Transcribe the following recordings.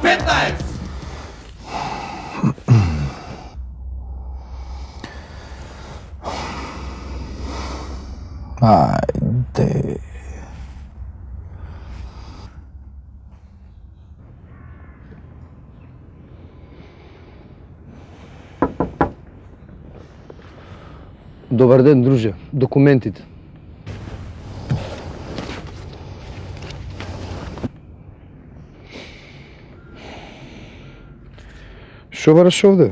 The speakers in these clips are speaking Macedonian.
K15! Ајде. Добар ден, друже. Документите. Шо бараш овде?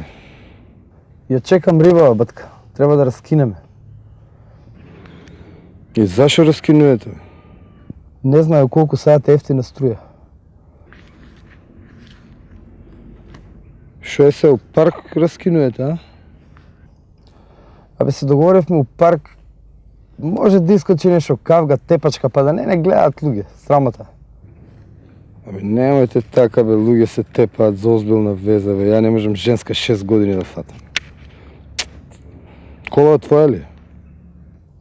Ја чекам риба, батка. Треба да раскинеме. И зашо раскинувате? Не знаю колку саат ефтина струја. Шо е се, у парк раскинувате, а? Абе се договоревме у парк. Може да искочи нешто кавга, тепачка, па да не гледаат луѓе. Срамота. Абе, немојте така, бе, луѓе се тепаат за озбилна веза, бе. Ја не можам женска 6 години да фатам. Кола твоја ли?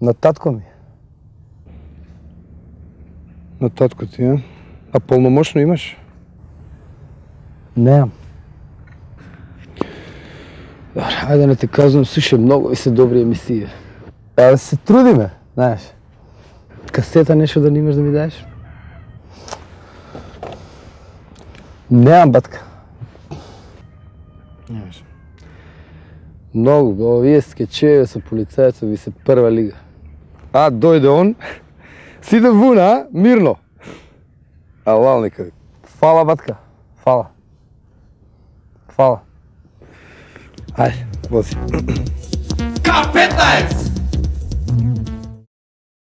На татко ми. На татко ти, а? А полномошно имаш? Неам. Добре, ајде не те казвам, слушай, многу и се добри емисии. Абе се трудиме, знаеш. Касета нешто да не имаш да ми даеш? Неам, батка. Немаш. Многу, овие скечеве со полицајецот ви се прва лига. А, дојде он, сиде вуна, а? Мирно. А лалника. Фала, батка. Фала. Фала. Ајде, вози. K15!